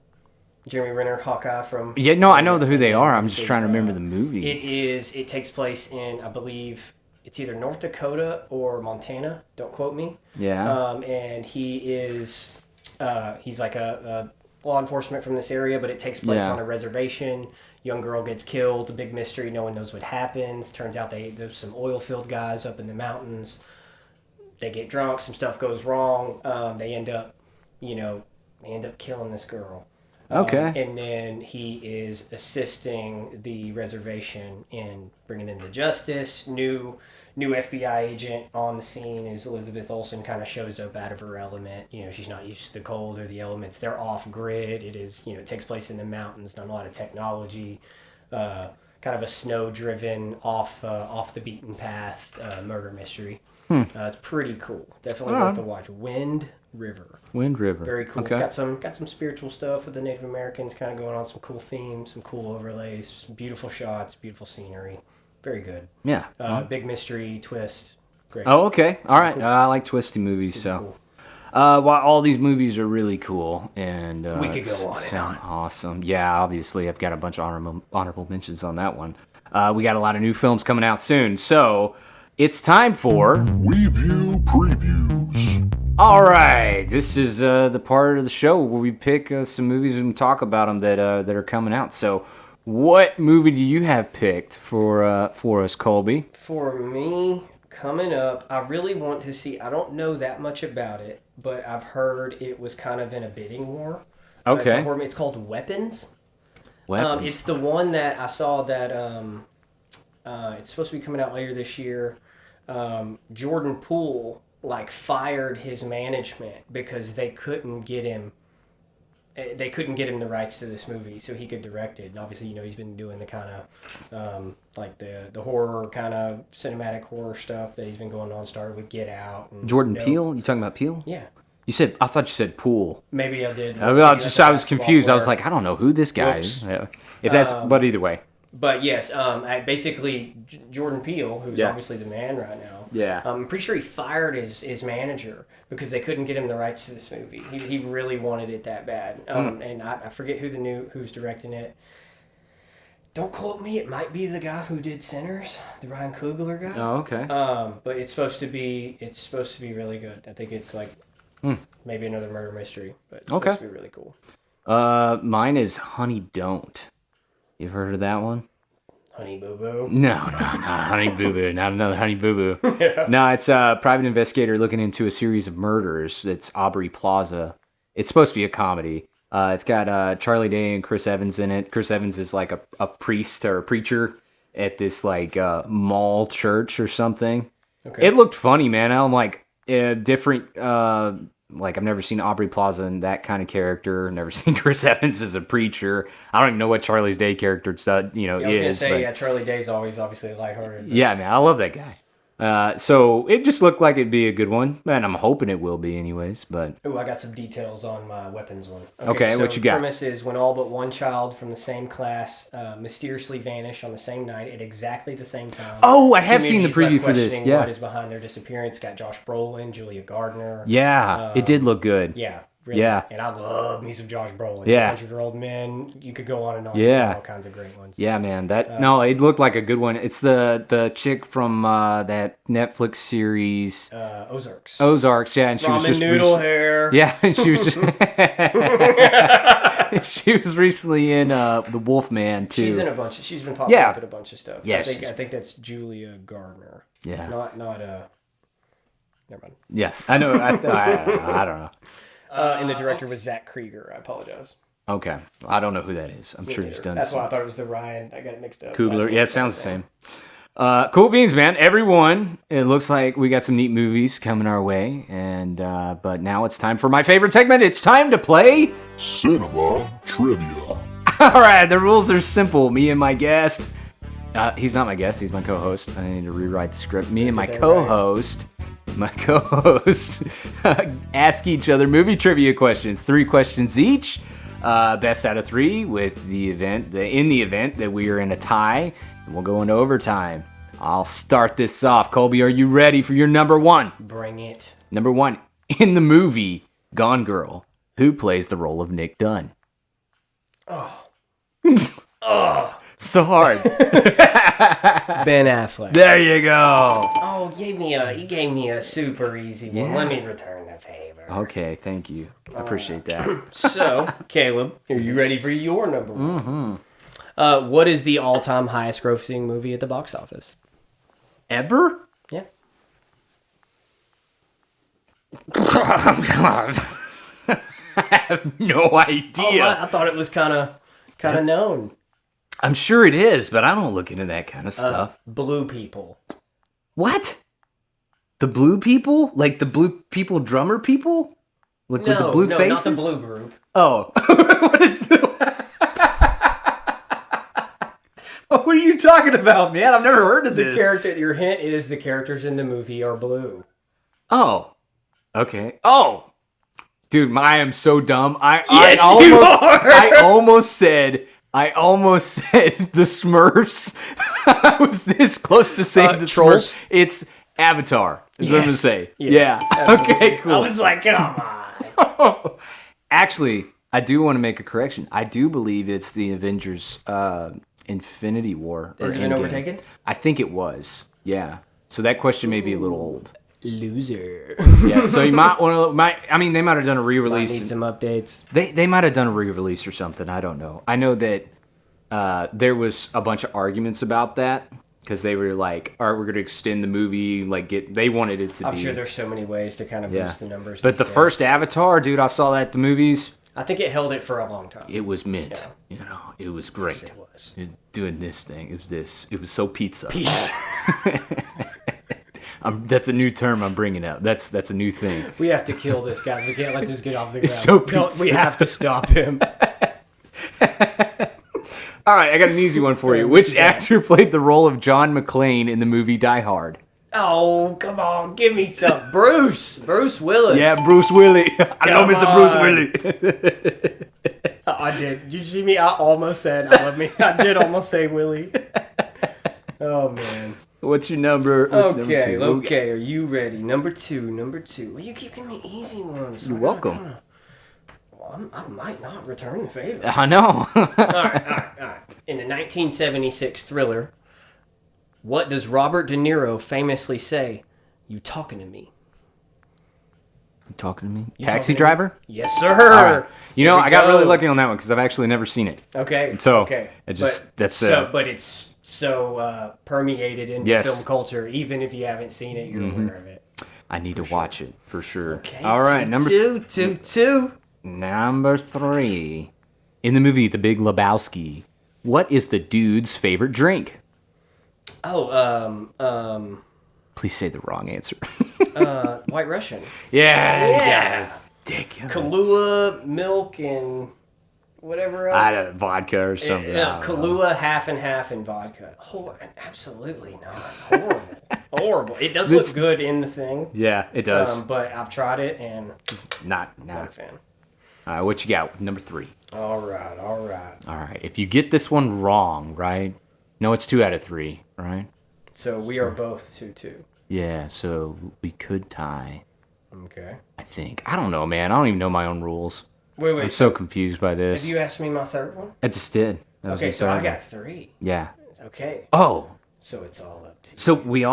Jeremy Renner, Hawkeye from. Yeah, no, I know who they are. I'm just trying to remember the movie. It takes place in, I believe, it's either North Dakota or Montana. Don't quote me. Yeah. And he's like a law enforcement from this area, but it takes place on a reservation. Young girl gets killed. A big mystery. No one knows what happens. Turns out there's some oil field guys up in the mountains. They get drunk. Some stuff goes wrong. They end up killing this girl. Okay. And then he is assisting the reservation in bringing in the justice. New FBI agent on the scene is Elizabeth Olsen. Kind of shows up out of her element. You know, she's not used to the cold or the elements. They're off grid. It is, it takes place in the mountains. Not a lot of technology. Kind of a snow-driven, off the beaten path murder mystery. It's pretty cool. Definitely worth a watch. Wind River. Wind River. Very cool. Okay. It's got some spiritual stuff with the Native Americans kind of going on, some cool themes, some cool overlays, some beautiful shots, beautiful scenery. Very good. Yeah. Big mystery twist. Great. Oh, okay. All right. I like twisty movies, so. Cool. While all these movies are really cool and We could go on and sound on. awesome. Yeah, obviously I've got a bunch of honorable mentions on that one. We got a lot of new films coming out soon, so it's time for Review Previews. all right. This is the part of the show where we pick some movies and talk about them that are coming out. So, what movie do you have picked for us, Colby? For me, Coming up, I really want to see. I don't know that much about it, but I've heard it was kind of in a bidding war. Okay. It's called Weapons. Weapons. It's the one that I saw that it's supposed to be coming out later this year. Jordan Poole fired his management because they couldn't get him. They couldn't get him the rights to this movie so he could direct it. And obviously, he's been doing the kind of the horror kind of cinematic horror stuff that he's been going on. Started with Get Out. And, Jordan Peele? You talking about Peele? Yeah. I thought you said Poole. Maybe I did. I was confused. I was like, I don't know who this guy is. Yeah. But either way. But yes, basically Jordan Peele, who's obviously the man right now. Yeah. I'm pretty sure he fired his manager because they couldn't get him the rights to this movie. He really wanted it that bad. And I forget who's directing it. Don't quote me. It might be the guy who did Sinners, the Ryan Coogler guy. Oh, okay. But it's supposed to be really good. I think it's maybe another murder mystery, but it's supposed to be really cool. Mine is Honey Don't. You've heard of that one? Honey Boo Boo? No, Honey Boo Boo. Not another Honey Boo Boo. Yeah. No, it's a private investigator looking into a series of murders. It's Aubrey Plaza. It's supposed to be a comedy. It's got Charlie Day and Chris Evans in it. Chris Evans is like a priest or a preacher at this mall church or something. Okay. It looked funny, man. I'm like different. I've never seen Aubrey Plaza in that kind of character. Never seen Chris Evans as a preacher. I don't even know what Charlie's Day character is. I was gonna say, Charlie Day's always obviously lighthearted. Yeah, man, I love that guy. So it just looked like it'd be a good one, and I'm hoping it will be, anyways. But I got some details on my weapons one. Okay, so what you got? The premise is when all but one child from the same class mysteriously vanish on the same night at exactly the same time. Oh, I have seen the preview for this. Yeah, what is behind their disappearance? Got Josh Brolin, Julia Gardner. Yeah, it did look good. Yeah. Really. Yeah, and I love me some Josh Brolin. Yeah, 100-Year-Old Men. You could go on and on. Yeah, all kinds of great ones. Yeah, man. It looked like a good one. It's the chick from that Netflix series Ozarks. Yeah, and she was just noodle hair. Yeah, and she was she was recently in The Wolfman too. She's in a bunch. She's been popping up in a bunch of stuff. Yes, I think that's Julia Gardner. Yeah, not Never mind. Yeah, I know. I don't know. And the director was Zach Krieger. I apologize. Okay. I don't know who that is. I'm sure he's done That's why I thought it was the Ryan. I got it mixed up. Coogler. Yeah, it sounds the same. Cool beans, man. Everyone, it looks like we got some neat movies coming our way. And but now it's time for my favorite segment. It's time to play Cinema Trivia. All right, the rules are simple. Me and my guest. He's not my guest. He's my co-host. I need to rewrite the script. Me and my co-host. My co-host ask each other movie trivia questions. 3 questions each. Best out of 3 with in the event that we are in a tie. And we'll go into overtime. I'll start this off. Colby, are you ready for your number 1? Bring it. Number 1. In the movie Gone Girl, who plays the role of Nick Dunn? So hard. Ben Affleck. There you go. Oh, he gave me a super easy one. Let me return the favor. Okay, thank you. I appreciate that. So, Caleb, are you ready for your number 1? Mm-hmm. What is the all-time highest grossing movie at the box office? Ever? Yeah. I have no idea. I thought it was kind of known. I'm sure it is, but I don't look into that kind of stuff. Blue People. What? The Blue People? Like the Blue People drummer people? Like with the blue faces? No, not the Blue Group. Oh. What is What are you talking about, man? I've never heard of this. Your hint is the characters in the movie are blue. Oh. Okay. Oh. Dude, I am so dumb. I almost said the Smurfs. I was this close to saying the Trolls. Smurfs. It's Avatar. Is what I'm going to say. Yes, yeah. Absolutely. Okay, cool. I was like, come on. Actually, I do want to make a correction. I do believe it's the Avengers Infinity War. Has it been overtaken? I think it was. Yeah. So that question may be a little old. Loser. Yeah, so you might want to. They might have done a re-release. Might need some updates. They might have done a re-release or something. I don't know. I know that there was a bunch of arguments about that, Because they were like, all right, we're going to extend the movie. They wanted it to be. I'm sure there's so many ways to kind of boost the numbers. But the first Avatar, dude, I saw that at the movies. I think it held it for a long time. It was mint. Yeah. It was great. Yes, it was. Doing this thing. It was so pizza. Peace. That's a new term I'm bringing up. That's a new thing. We have to kill this, guys. We can't let this get off the ground. It's so We have to stop him. All right, I got an easy one for you. Which actor played the role of John McClane in the movie Die Hard? Oh, come on. Give me some. Bruce Willis. Yeah, Bruce Willis. I know Mr. Bruce Willis. I did. Did you see me? I almost said I love me. I did almost say Willie. Oh, man. What's your number? Okay. Are you ready? Number two. Well, you keep giving me easy ones. You're welcome. I might not return the favor. I know. All right. In the 1976 thriller, what does Robert De Niro famously say? You talking to me? You talking to me? You Taxi talking to me? driver? Yes, sir. Right. I got really lucky on that one because I've actually never seen it. Okay. So, okay. But it's so permeated into film culture. Even if you haven't seen it, you're aware of it. I need to watch it for sure. Okay. All right. Number two. Number 3. In the movie The Big Lebowski, what is the dude's favorite drink? Please say the wrong answer. White Russian. Yeah. Dick. Kahlua, milk, and whatever else. Vodka or something. Kahlua, half and half, and vodka. Absolutely not. Horrible. It does look good in the thing. Yeah, it does. But I've tried it and not a fan. All right, what you got? Number 3. All right. All right. If you get this one wrong, right? No, it's 2 out of 3, right? So we are both 2-2. Yeah, so we could tie. Okay. I think. I don't know, man. I don't even know my own rules. Wait. I'm so confused by this. Have you asked me my third one? I just did. Okay, so I got 3. Yeah. Okay. Oh. So it's all up to you. So we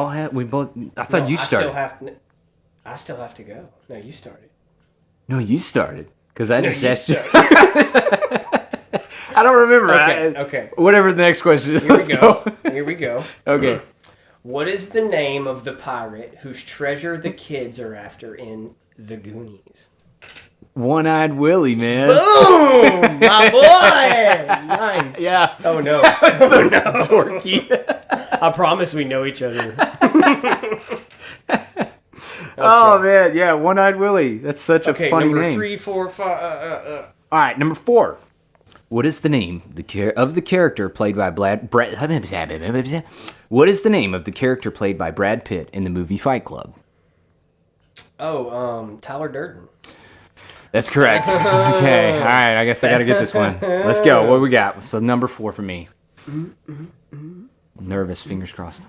both. I thought you started. I still have to go. No, you started. No, you started. Because I just asked you. I don't remember. Okay. Whatever the next question is. Here we go. Okay. What is the name of the pirate whose treasure the kids are after in The Goonies? One-Eyed Willie, man. Boom! My boy! Nice. Yeah. Oh, no. So dorky. I promise we know each other. Okay. Oh, man. Yeah, One-Eyed Willie. That's such a funny name. Number 3, 4, 5. All right, number 4. What is the name of the character played by What is the name of the character played by Brad Pitt in the movie Fight Club? Tyler Durden. That's correct. Okay, all right. I guess I got to get this one. Let's go. What we got? What's the number 4 for me? Nervous, fingers crossed.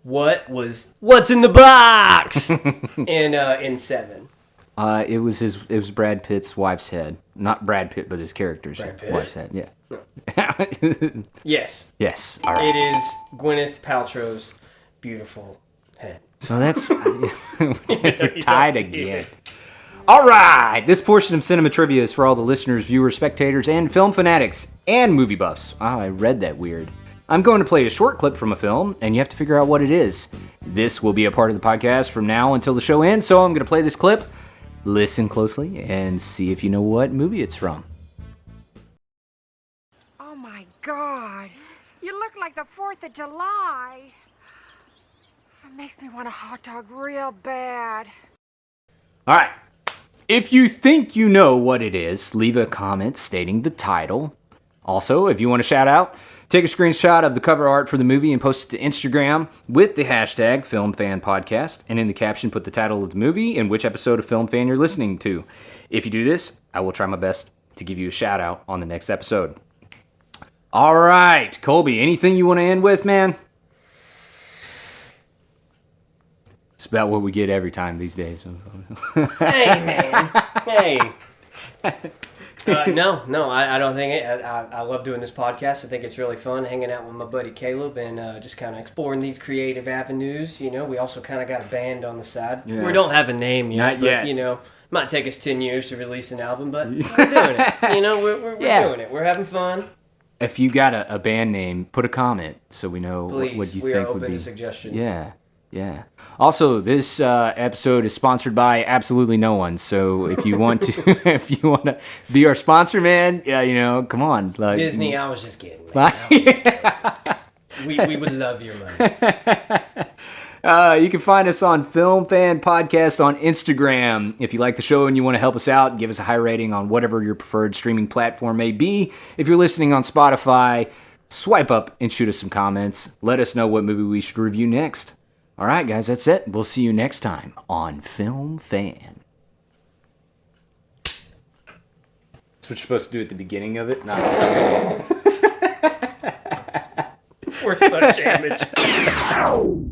What's in the box? in 7. It was Brad Pitt's wife's head. Not Brad Pitt, but his character's wife's head. Yeah. Yes. Yes. All right. It is Gwyneth Paltrow's beautiful head. So that's we're tied again. All right. This portion of Cinema Trivia is for all the listeners, viewers, spectators, and film fanatics and movie buffs. Oh, I read that weird. I'm going to play a short clip from a film, and you have to figure out what it is. This will be a part of the podcast from now until the show ends, so I'm going to play this clip. Listen closely and see if you know what movie it's from. Oh my God, you look like the 4th of July. It makes me want a hot dog real bad. All right. If you think you know what it is, leave a comment stating the title. Also, if you want to shout out, take a screenshot of the cover art for the movie and post it to Instagram with the hashtag FilmFanPodcast. And in the caption, put the title of the movie and which episode of Film Fan you're listening to. If you do this, I will try my best to give you a shout out on the next episode. All right, Colby, anything you want to end with, man? It's about what we get every time these days. Hey, man. Hey. No, I don't think it. I love doing this podcast. I think it's really fun hanging out with my buddy Caleb and just kind of exploring these creative avenues. You know, we also kind of got a band on the side. Yeah. We don't have a name yet. Not yet. But, you know, might take us 10 years to release an album, but we're doing it. You know, we're doing it. We're having fun. if you got a band name, put a comment so we know Please, what you we think are would open be. to suggestions. Yeah. Also, this episode is sponsored by absolutely no one. So if you want to, if you want to be our sponsor, man, yeah, come on. Like, Disney, I was just kidding. Man. I was just kidding. We would love your money. You can find us on Film Fan Podcast on Instagram. If you like the show and you want to help us out, give us a high rating on whatever your preferred streaming platform may be. If you're listening on Spotify, swipe up and shoot us some comments. Let us know what movie we should review next. All right, guys, that's it. We'll see you next time on Film Fan. That's what you're supposed to do at the beginning of it. Not We're such amateurs.